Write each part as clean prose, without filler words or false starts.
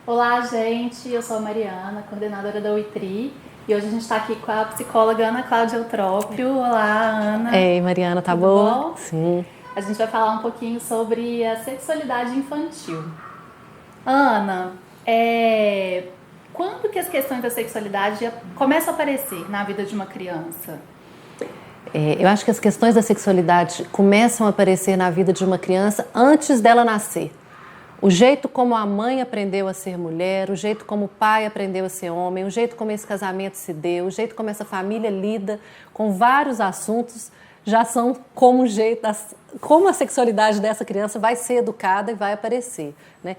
Olá, gente. Eu sou a Mariana, coordenadora da UITRI, e hoje a gente está aqui com a psicóloga Ana Cláudia Eutrópio. Olá, Ana. Ei, Mariana, tá Tudo boa? bom? Sim. A gente vai falar um pouquinho sobre a sexualidade infantil. Ana, quando que as questões da sexualidade começam a aparecer na vida de uma criança? Eu acho que as questões da sexualidade começam a aparecer na vida de uma criança antes dela nascer. O jeito como a mãe aprendeu a ser mulher, o jeito como o pai aprendeu a ser homem, o jeito como esse casamento se deu, o jeito como essa família lida com vários assuntos, já são como o jeito, como a sexualidade dessa criança vai ser educada e vai aparecer, né?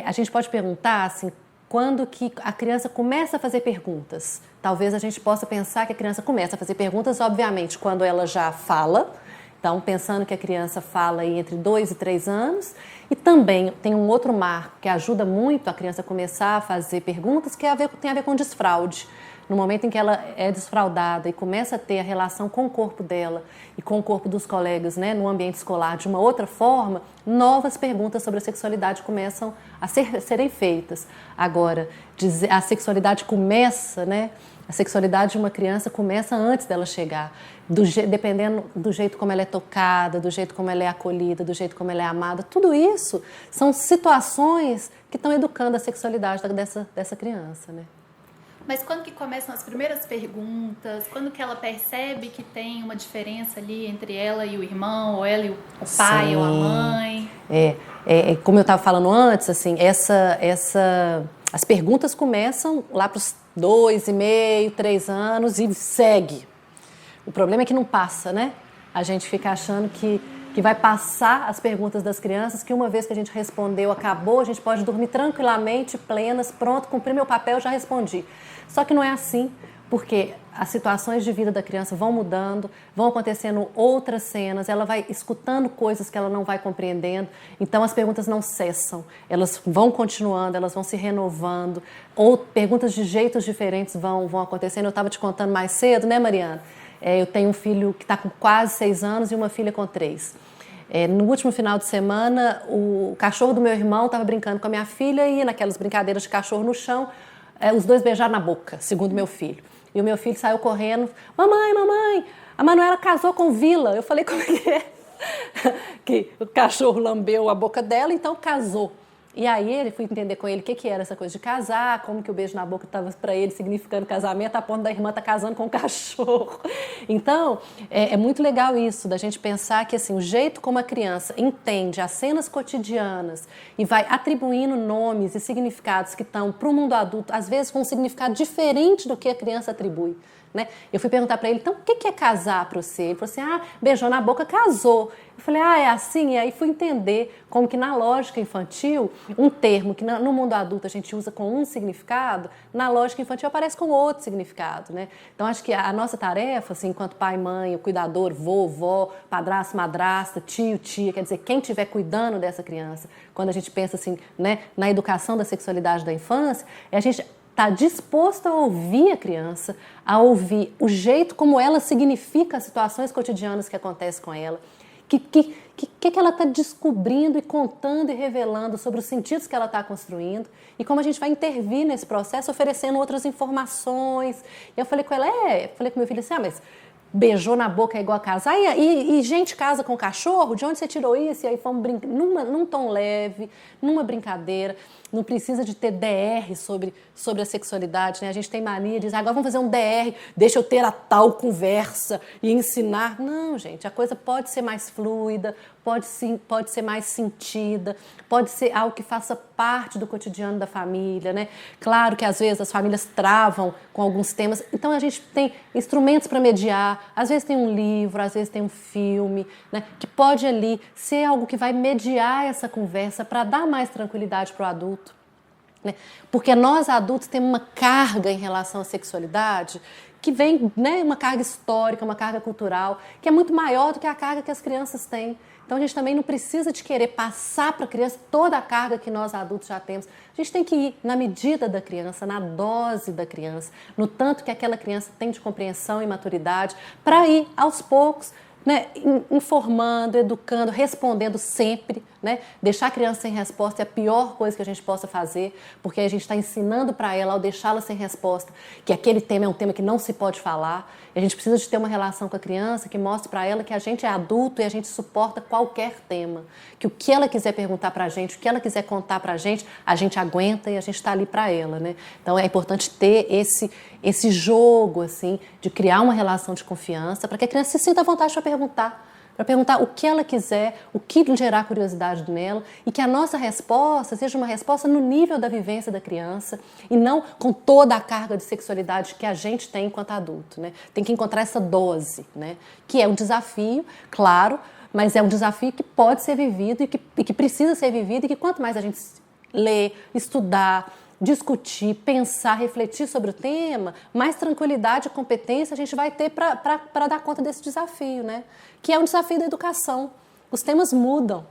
A gente pode perguntar assim, quando que a criança começa a fazer perguntas. Talvez a gente possa pensar que a criança começa a fazer perguntas, obviamente, quando ela já fala. Então, pensando que a criança fala aí entre 2 e 3 anos. E também tem um outro marco que ajuda muito a criança a começar a fazer perguntas, que tem a ver com desfraude. No momento em que ela é desfraudada e começa a ter a relação com o corpo dela e com o corpo dos colegas, né, no ambiente escolar de uma outra forma, novas perguntas sobre a sexualidade começam a serem feitas. Agora, a sexualidade começa, né? A sexualidade de uma criança começa antes dela chegar, dependendo do jeito como ela é tocada, do jeito como ela é acolhida, do jeito como ela é amada. Tudo isso são situações que estão educando a sexualidade dessa criança, né? Mas quando que começam as primeiras perguntas? Quando que ela percebe que tem uma diferença ali entre ela e o irmão, ou ela e o pai, Sim. ou a mãe? Como eu estava falando antes, assim, as perguntas começam lá para os 2,5, 3 anos e segue. O problema é que não passa, né? A gente fica achando que vai passar as perguntas das crianças, que uma vez que a gente respondeu, acabou, a gente pode dormir tranquilamente, plenas, pronto, cumpri meu papel, já respondi. Só que não é assim, porque as situações de vida da criança vão mudando, vão acontecendo outras cenas, ela vai escutando coisas que ela não vai compreendendo, então as perguntas não cessam, elas vão continuando, elas vão se renovando, ou perguntas de jeitos diferentes vão acontecendo. Eu estava te contando mais cedo, né, Mariana? Eu tenho um filho que está com quase 6 anos e uma filha com 3. No último final de semana, o cachorro do meu irmão estava brincando com a minha filha e naquelas brincadeiras de cachorro no chão, os dois beijaram na boca, segundo meu filho. E o meu filho saiu correndo, mamãe, a Manuela casou com Vila. Eu falei, como é que é? Que o cachorro lambeu a boca dela, então casou. E aí ele fui entender com ele o que era essa coisa de casar, como que o beijo na boca estava para ele significando casamento, a ponto da irmã estar casando com o cachorro. Então, é muito legal isso, da gente pensar que assim, o jeito como a criança entende as cenas cotidianas e vai atribuindo nomes e significados que estão para o mundo adulto, às vezes com um significado diferente do que a criança atribui. Né? Eu fui perguntar para ele, então o que é casar para você? Ele falou assim, beijou na boca, casou. Eu falei, é assim? E aí fui entender como que na lógica infantil, um termo que no mundo adulto a gente usa com um significado, na lógica infantil aparece com outro significado, né? Então acho que a nossa tarefa, assim, enquanto pai, mãe, o cuidador, vovó, padrasto, madrasta, tio, tia, quer dizer, quem estiver cuidando dessa criança, quando a gente pensa assim, né, na educação da sexualidade da infância, a gente está disposto a ouvir a criança, a ouvir o jeito como ela significa as situações cotidianas que acontecem com ela, que ela está descobrindo e contando e revelando sobre os sentidos que ela está construindo e como a gente vai intervir nesse processo oferecendo outras informações. E eu falei com ela, falei com meu filho assim, mas beijou na boca é igual a casar? E gente casa com cachorro? De onde você tirou isso? E aí fomos brincar num tom leve, numa brincadeira. Não precisa de ter DR sobre a sexualidade, né? A gente tem mania de dizer, agora vamos fazer um DR, deixa eu ter a tal conversa e ensinar. Não, gente, a coisa pode ser mais fluida, pode ser mais sentida, pode ser algo que faça parte do cotidiano da família, né? Claro que às vezes as famílias travam com alguns temas, então a gente tem instrumentos para mediar, às vezes tem um livro, às vezes tem um filme, né? Que pode ali ser algo que vai mediar essa conversa para dar mais tranquilidade para o adulto. Né? Porque nós adultos temos uma carga em relação à sexualidade que vem, né, uma carga histórica, uma carga cultural, que é muito maior do que a carga que as crianças têm. Então a gente também não precisa de querer passar para a criança toda a carga que nós adultos já temos. A gente tem que ir na medida da criança, na dose da criança, no tanto que aquela criança tem de compreensão e maturidade, para ir aos poucos né, informando, educando, respondendo sempre, né? Deixar a criança sem resposta é a pior coisa que a gente possa fazer, porque a gente está ensinando para ela, ao deixá-la sem resposta, que aquele tema é um tema que não se pode falar. E a gente precisa de ter uma relação com a criança que mostre para ela que a gente é adulto e a gente suporta qualquer tema, que o que ela quiser perguntar para a gente, o que ela quiser contar para a gente aguenta e a gente está ali para ela, né? Então é importante ter esse jogo, assim, de criar uma relação de confiança para que a criança se sinta à vontade para perguntar o que ela quiser, o que gerar curiosidade nela e que a nossa resposta seja uma resposta no nível da vivência da criança e não com toda a carga de sexualidade que a gente tem enquanto adulto, né? Tem que encontrar essa dose, né? Que é um desafio, claro, mas é um desafio que pode ser vivido e que precisa ser vivido e que quanto mais a gente ler, estudar, discutir, pensar, refletir sobre o tema, mais tranquilidade e competência a gente vai ter para dar conta desse desafio, né? Que é um desafio da educação. Os temas mudam.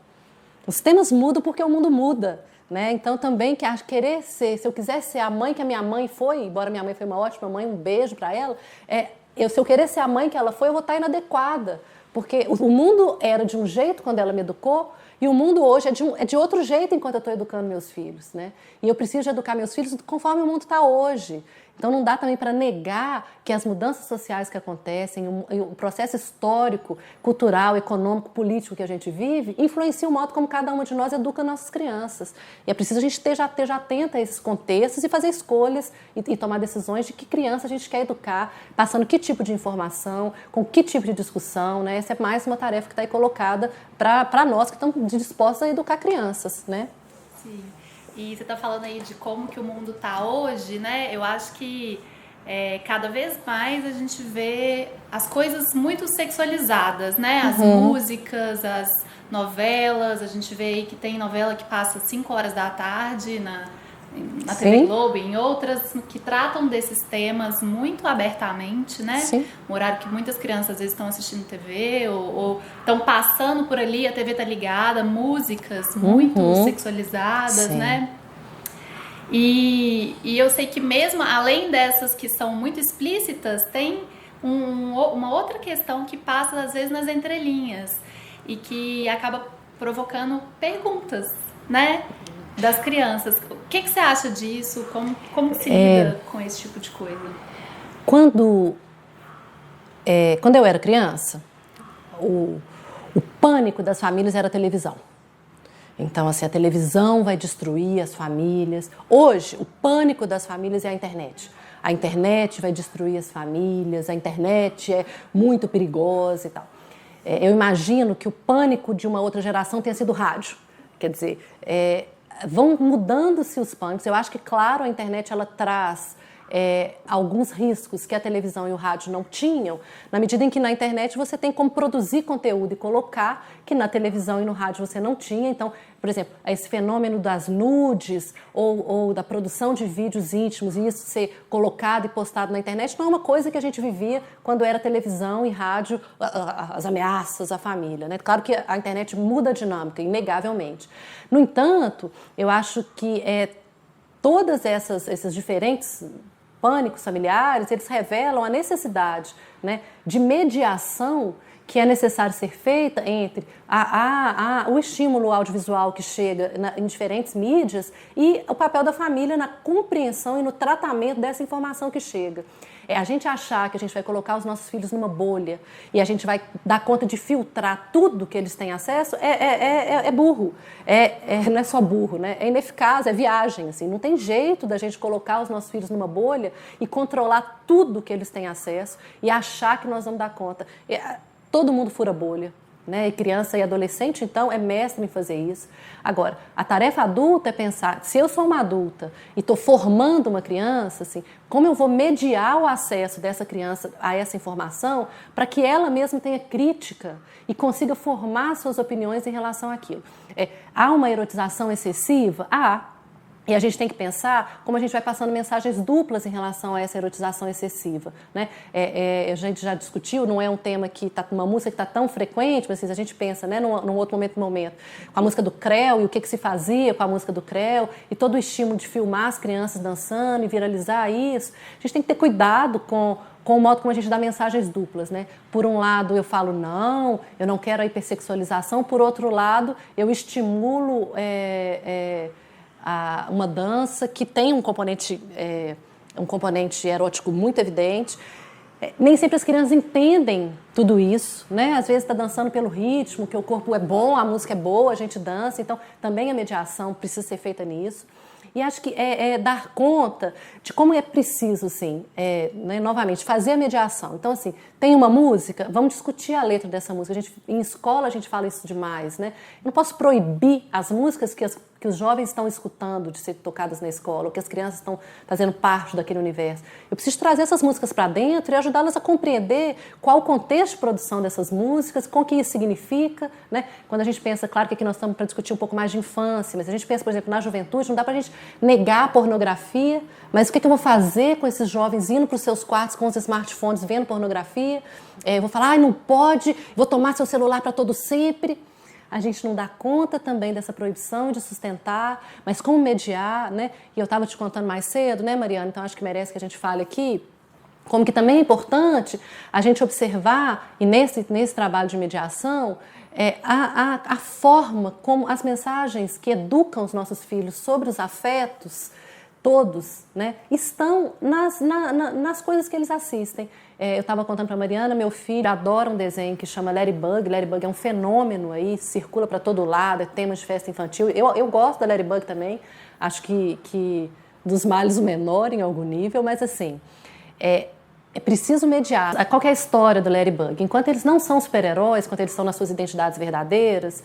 Os temas mudam porque o mundo muda, né? Então também querer ser, se eu quiser ser a mãe que a minha mãe foi, embora minha mãe foi uma ótima mãe, um beijo para ela, se eu querer ser a mãe que ela foi, eu vou estar inadequada. Porque o mundo era de um jeito quando ela me educou e o mundo hoje é de outro jeito enquanto eu estou educando meus filhos, né? E eu preciso de educar meus filhos conforme o mundo está hoje. Então não dá também para negar que as mudanças sociais que acontecem, o processo histórico, cultural, econômico, político que a gente vive, influencia o modo como cada uma de nós educa nossas crianças. E é preciso a gente esteja atenta a esses contextos e fazer escolhas e tomar decisões de que criança a gente quer educar, passando que tipo de informação, com que tipo de discussão, né? Essa é mais uma tarefa que está aí colocada para nós que estamos dispostos a educar crianças, né? Sim. E você está falando aí de como que o mundo está hoje, né? Eu acho que cada vez mais a gente vê as coisas muito sexualizadas, né? As músicas, as novelas, a gente vê aí que tem novela que passa 5 horas da tarde na TV Globo e em outras que tratam desses temas muito abertamente, né? Sim. Um horário que muitas crianças às vezes estão assistindo TV ou estão passando por ali, a TV tá ligada, músicas muito sexualizadas, Sim. né? E eu sei que mesmo além dessas que são muito explícitas, tem uma outra questão que passa às vezes nas entrelinhas e que acaba provocando perguntas, né? Das crianças. O que você acha disso? Como se lida com esse tipo de coisa? Quando eu era criança, o pânico das famílias era a televisão. Então, assim, a televisão vai destruir as famílias. Hoje, o pânico das famílias é a internet. A internet vai destruir as famílias, a internet é muito perigosa e tal. Eu imagino que o pânico de uma outra geração tenha sido o rádio. Quer dizer, vão mudando-se os pânicos. Eu acho que, claro, a internet ela traz alguns riscos que a televisão e o rádio não tinham, na medida em que na internet você tem como produzir conteúdo e colocar, que na televisão e no rádio você não tinha. Então, por exemplo, esse fenômeno das nudes ou da produção de vídeos íntimos e isso ser colocado e postado na internet não é uma coisa que a gente vivia quando era televisão e rádio, as ameaças à família, né? Claro que a internet muda a dinâmica, inegavelmente. No entanto, eu acho que todas esses diferentes pânicos familiares, eles revelam a necessidade, né, de mediação que é necessário ser feita entre o estímulo audiovisual que chega em diferentes mídias e o papel da família na compreensão e no tratamento dessa informação que chega. A gente achar que a gente vai colocar os nossos filhos numa bolha e a gente vai dar conta de filtrar tudo que eles têm acesso é burro. Não é só burro, né? É ineficaz, é viagem. Assim. Não tem jeito da gente colocar os nossos filhos numa bolha e controlar tudo que eles têm acesso e achar que nós vamos dar conta. Todo mundo fura bolha. Né? E criança e adolescente, então, é mestre em fazer isso. Agora, a tarefa adulta é pensar, se eu sou uma adulta e estou formando uma criança, assim, como eu vou mediar o acesso dessa criança a essa informação para que ela mesma tenha crítica e consiga formar suas opiniões em relação àquilo. Há uma erotização excessiva? Há. E a gente tem que pensar como a gente vai passando mensagens duplas em relação a essa erotização excessiva, né? A gente já discutiu, não é um tema que está uma música que está tão frequente, mas assim, a gente pensa, né, num outro momento, com a música do Creu e o que se fazia com a música do Creu e todo o estímulo de filmar as crianças dançando e viralizar isso. A gente tem que ter cuidado com com o modo como a gente dá mensagens duplas, né? Por um lado, eu falo, não, eu não quero a hipersexualização. Por outro lado, eu estimulo uma dança que tem um componente erótico muito evidente. Nem sempre as crianças entendem tudo isso, né? Às vezes está dançando pelo ritmo, que o corpo é bom, a música é boa, a gente dança. Então, também a mediação precisa ser feita nisso. E acho que dar conta de como é preciso, assim, né, novamente, fazer a mediação. Então, assim, tem uma música, vamos discutir a letra dessa música. Em escola a gente fala isso demais, né? Eu não posso proibir as músicas que os jovens estão escutando de ser tocadas na escola, ou que as crianças estão fazendo parte daquele universo. Eu preciso trazer essas músicas para dentro e ajudá-las a compreender qual o contexto de produção dessas músicas, com o que isso significa, né? Quando a gente pensa, claro que aqui nós estamos para discutir um pouco mais de infância, mas a gente pensa, por exemplo, na juventude, não dá para a gente negar a pornografia, mas o que eu vou fazer com esses jovens indo para os seus quartos com os smartphones, vendo pornografia? Eu vou falar, não pode, vou tomar seu celular para todo sempre. A gente não dá conta também dessa proibição de sustentar, mas como mediar, né? E eu estava te contando mais cedo, né, Mariana? Então acho que merece que a gente fale aqui, como que também é importante a gente observar, e nesse trabalho de mediação, a forma como as mensagens que educam os nossos filhos sobre os afetos, todos, né, estão nas coisas que eles assistem. Eu estava contando para a Mariana, meu filho adora um desenho que chama Ladybug. Ladybug é um fenômeno aí, circula para todo lado, é tema de festa infantil. Eu gosto da Ladybug também, acho que dos males o menor em algum nível, mas assim, é preciso mediar. Qual que é a história do Ladybug? Enquanto eles não são super-heróis, enquanto eles estão nas suas identidades verdadeiras,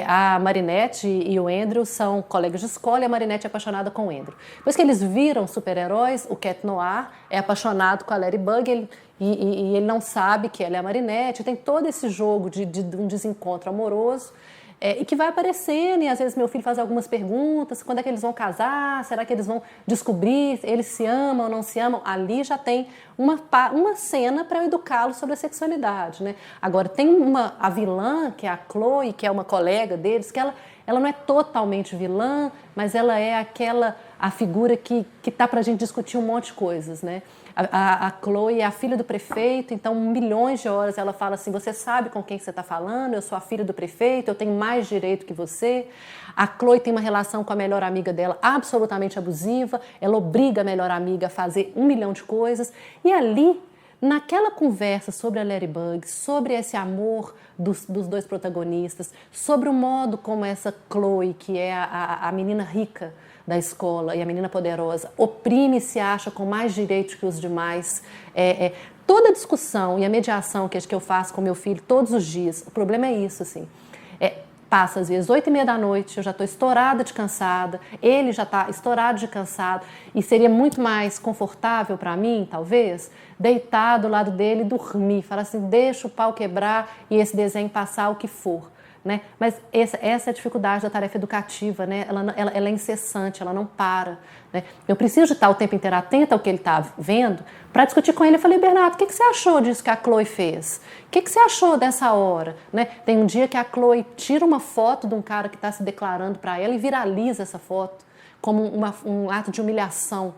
a Marinette e o Andrew são colegas de escola e a Marinette é apaixonada com o Andrew. Depois que eles viram super-heróis, o Cat Noir é apaixonado com a Ladybug e ele não sabe que ela é a Marinette. Tem todo esse jogo de um desencontro amoroso. E que vai aparecendo, e às vezes meu filho faz algumas perguntas, quando é que eles vão casar, será que eles vão descobrir, eles se amam ou não se amam? Ali já tem uma cena para eu educá-lo sobre a sexualidade, né? Agora, tem a vilã, que é a Chloe, que é uma colega deles, que ela não é totalmente vilã, mas ela é a figura que tá para a gente discutir um monte de coisas, né? A Chloe é a filha do prefeito, então milhões de horas ela fala assim, você sabe com quem você está falando, eu sou a filha do prefeito, eu tenho mais direito que você. A Chloe tem uma relação com a melhor amiga dela absolutamente abusiva, ela obriga a melhor amiga a fazer 1 milhão de coisas, e ali, naquela conversa sobre a Ladybug, sobre esse amor dos dois protagonistas, sobre o modo como essa Chloe, que é a menina rica da escola e a menina poderosa, oprime e se acha com mais direitos que os demais. Toda a discussão e a mediação que eu faço com meu filho todos os dias, o problema é isso, assim. Passa às vezes 8h30 da noite, eu já estou estourada de cansada, ele já está estourado de cansado, e seria muito mais confortável para mim, talvez, deitar do lado dele e dormir, falar assim, deixa o pau quebrar e esse desenho passar o que for. Né? Mas essa é a dificuldade da tarefa educativa, né? Ela é incessante, ela não para. Né? Eu preciso de estar o tempo inteiro atenta ao que ele está vendo para discutir com ele. Eu falei, Bernardo, o que você achou disso que a Chloe fez? O que você achou dessa hora? Né? Tem um dia que a Chloe tira uma foto de um cara que está se declarando para ela e viraliza essa foto como um ato de humilhação.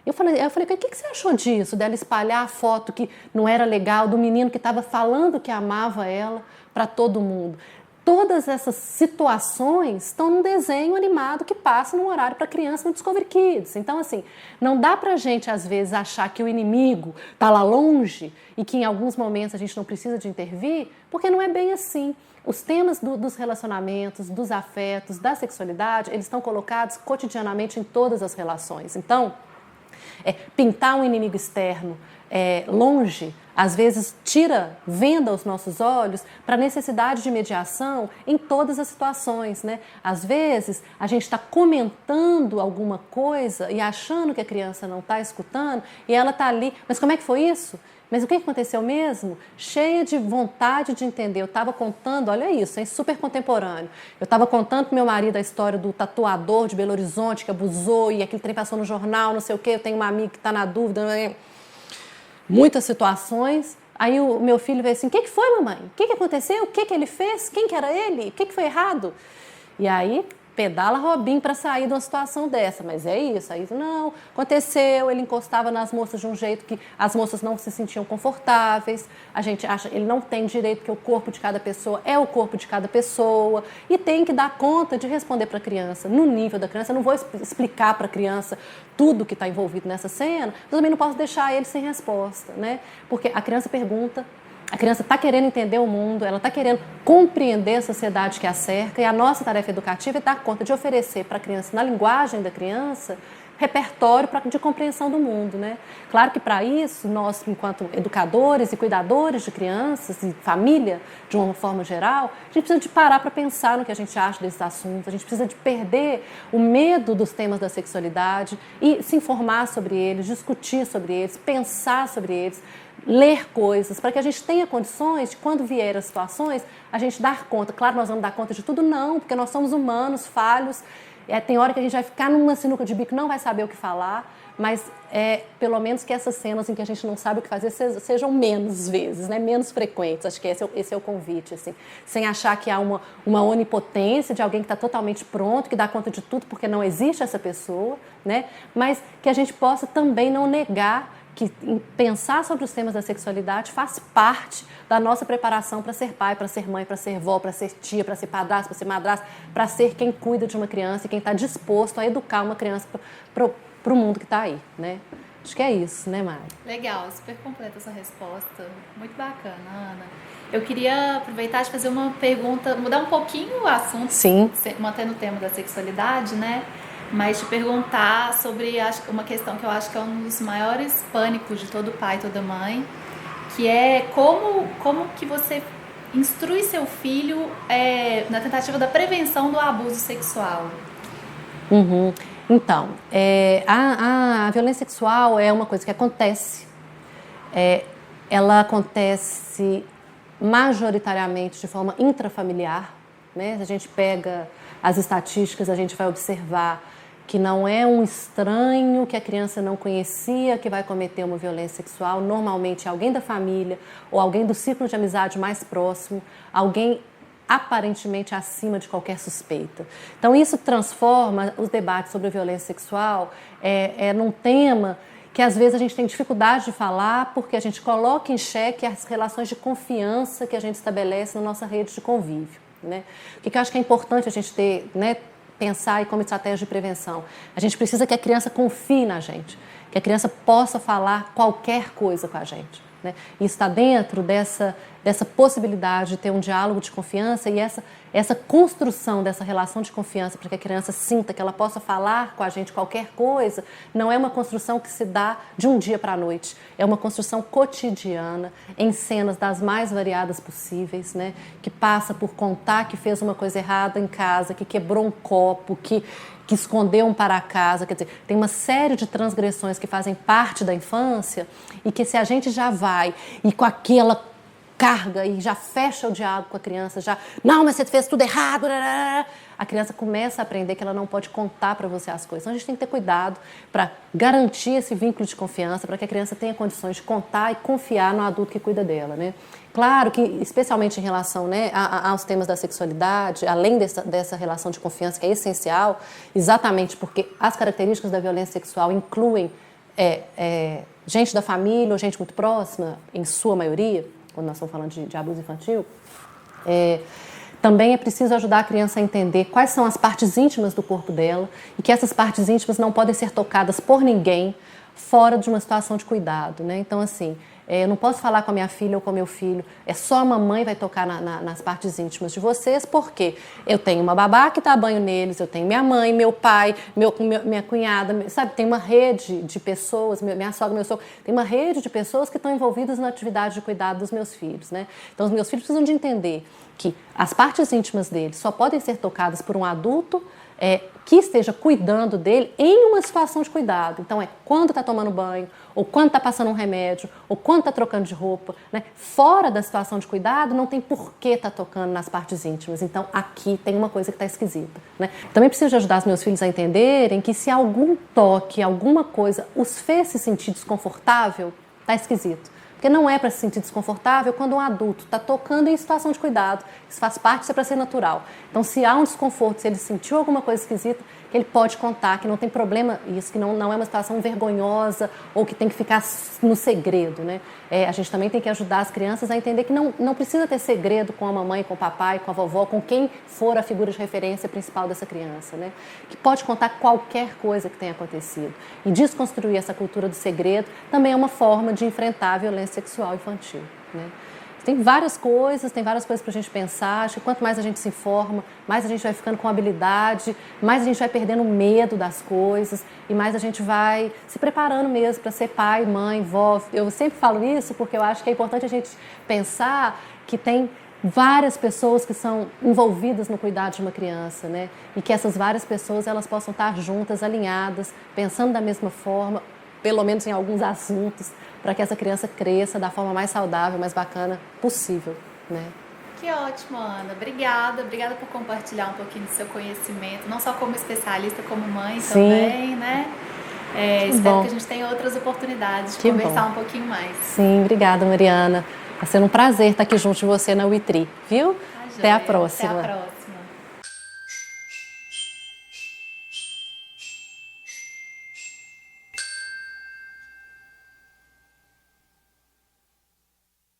Eu falei, o que você achou disso? Dela espalhar a foto que não era legal, do menino que estava falando que amava ela para todo mundo. Todas essas situações estão num desenho animado que passa num horário para criança no Discovery Kids. Então, assim, não dá pra gente, às vezes, achar que o inimigo está lá longe e que em alguns momentos a gente não precisa de intervir, porque não é bem assim. Os temas dos relacionamentos, dos afetos, da sexualidade, eles estão colocados cotidianamente em todas as relações. Então, pintar um inimigo externo longe, às vezes venda aos nossos olhos para a necessidade de mediação em todas as situações, né? Às vezes a gente está comentando alguma coisa e achando que a criança não está escutando e ela está ali, mas como é que foi isso? Mas o que aconteceu mesmo? Cheia de vontade de entender. Eu estava contando, olha isso, é super contemporâneo. Eu estava contando para meu marido a história do tatuador de Belo Horizonte que abusou e aquele trem passou no jornal, não sei o quê. Eu tenho uma amiga que está na dúvida, muitas situações. Aí o meu filho veio assim, o que foi, mamãe? O que aconteceu? O que ele fez? Quem que era ele? O que foi errado? E aí pedala Robin para sair de uma situação dessa, mas é isso. Aí não, aconteceu, ele encostava nas moças de um jeito que as moças não se sentiam confortáveis, a gente acha que ele não tem direito, que o corpo de cada pessoa é o corpo de cada pessoa, e tem que dar conta de responder para a criança, no nível da criança. Eu não vou explicar para a criança tudo que está envolvido nessa cena, mas também não posso deixar ele sem resposta, né? Porque a criança pergunta, a criança está querendo entender o mundo, ela está querendo compreender a sociedade que a cerca, e a nossa tarefa educativa é dar conta de oferecer para a criança, na linguagem da criança, repertório de compreensão do mundo, né? Claro que para isso, nós, enquanto educadores e cuidadores de crianças e família, de uma forma geral, a gente precisa de parar para pensar no que a gente acha desses assuntos, a gente precisa de perder o medo dos temas da sexualidade e se informar sobre eles, discutir sobre eles, pensar sobre eles, ler coisas, para que a gente tenha condições de, quando vier as situações, a gente dar conta. Claro, nós vamos dar conta de tudo? Não, porque nós somos humanos, falhos. Tem hora que a gente vai ficar numa sinuca de bico, não vai saber o que falar, mas pelo menos que essas cenas em que a gente não sabe o que fazer sejam menos vezes, né? Menos frequentes. Acho que esse é o convite, assim, sem achar que há uma onipotência de alguém que está totalmente pronto, que dá conta de tudo, porque não existe essa pessoa, né? Mas que a gente possa também não negar que pensar sobre os temas da sexualidade faz parte da nossa preparação para ser pai, para ser mãe, para ser vó, para ser tia, para ser padrasto, para ser madrasta, para ser quem cuida de uma criança e quem está disposto a educar uma criança para o mundo que está aí, né? Acho que é isso, né, Mari? Legal, super completa essa resposta. Muito bacana, Ana. Eu queria aproveitar de fazer uma pergunta, mudar um pouquinho o assunto, sim, mantendo o tema da sexualidade, né? Mas te perguntar sobre uma questão que eu acho que é um dos maiores pânicos de todo pai e toda mãe, que é como que você instrui seu filho na tentativa da prevenção do abuso sexual. Uhum. Então, a violência sexual é uma coisa que acontece. Ela acontece majoritariamente de forma intrafamiliar, né? Se a gente pega as estatísticas, a gente vai observar que não é um estranho que a criança não conhecia que vai cometer uma violência sexual. Normalmente é alguém da família ou alguém do círculo de amizade mais próximo, alguém aparentemente acima de qualquer suspeita. Então isso transforma os debates sobre a violência sexual num tema que às vezes a gente tem dificuldade de falar porque a gente coloca em xeque as relações de confiança que a gente estabelece na nossa rede de convívio, né? O que eu acho que é importante a gente ter, né, pensar como estratégia de prevenção. A gente precisa que a criança confie na gente, que a criança possa falar qualquer coisa com a gente, né? E está dentro dessa possibilidade de ter um diálogo de confiança e essa construção dessa relação de confiança para que a criança sinta que ela possa falar com a gente qualquer coisa, não é uma construção que se dá de um dia para a noite. É uma construção cotidiana, em cenas das mais variadas possíveis, né? Que passa por contar que fez uma coisa errada em casa, que quebrou um copo, que escondeu um para-casa. Quer dizer, tem uma série de transgressões que fazem parte da infância e que se a gente já vai e com aquela carga e já fecha o diálogo com a criança, não, mas você fez tudo errado, a criança começa a aprender que ela não pode contar para você as coisas. Então a gente tem que ter cuidado para garantir esse vínculo de confiança, para que a criança tenha condições de contar e confiar no adulto que cuida dela, né? Claro que, especialmente em relação, né, aos temas da sexualidade, além dessa relação de confiança que é essencial, exatamente porque as características da violência sexual incluem gente da família ou gente muito próxima, em sua maioria, quando nós estamos falando de abuso infantil, também é preciso ajudar a criança a entender quais são as partes íntimas do corpo dela e que essas partes íntimas não podem ser tocadas por ninguém fora de uma situação de cuidado, né? Então, assim, eu não posso falar com a minha filha ou com o meu filho, só a mamãe vai tocar nas partes íntimas de vocês, porque eu tenho uma babá que dá banho neles, eu tenho minha mãe, meu pai, minha cunhada, sabe? Tem uma rede de pessoas, minha sogra, meu sogro, tem uma rede de pessoas que estão envolvidas na atividade de cuidado dos meus filhos, né? Então, os meus filhos precisam de entender que as partes íntimas deles só podem ser tocadas por um adulto que esteja cuidando dele em uma situação de cuidado. Então, quando está tomando banho, ou quando está passando um remédio, ou quando está trocando de roupa, né? Fora da situação de cuidado, não tem por que estar tocando nas partes íntimas. Então, aqui tem uma coisa que está esquisita, né? Também preciso ajudar os meus filhos a entenderem que se algum toque, alguma coisa os fez se sentir desconfortável, está esquisito. Porque não é para se sentir desconfortável quando um adulto está tocando em situação de cuidado. Isso faz parte, isso é para ser natural. Então, se há um desconforto, se ele sentiu alguma coisa esquisita, que ele pode contar, que não tem problema isso, que não é uma situação vergonhosa ou que tem que ficar no segredo, né? A gente também tem que ajudar as crianças a entender que não precisa ter segredo com a mamãe, com o papai, com a vovó, com quem for a figura de referência principal dessa criança, né? Que pode contar qualquer coisa que tenha acontecido. E desconstruir essa cultura do segredo também é uma forma de enfrentar a violência sexual infantil, né? Tem várias coisas para a gente pensar. Acho que quanto mais a gente se informa, mais a gente vai ficando com habilidade, mais a gente vai perdendo medo das coisas e mais a gente vai se preparando mesmo para ser pai, mãe, vó. Eu sempre falo isso porque eu acho que é importante a gente pensar que tem várias pessoas que são envolvidas no cuidado de uma criança, né? E que essas várias pessoas elas possam estar juntas, alinhadas, pensando da mesma forma, pelo menos em alguns assuntos, para que essa criança cresça da forma mais saudável, mais bacana possível, né? Que ótimo, Ana. Obrigada por compartilhar um pouquinho do seu conhecimento, não só como especialista, como mãe também, né? Espero que a gente tenha outras oportunidades de conversar um pouquinho mais. Sim, obrigada, Mariana. Está sendo um prazer estar aqui junto de você na WeTree, viu? Até a próxima. Até a próxima.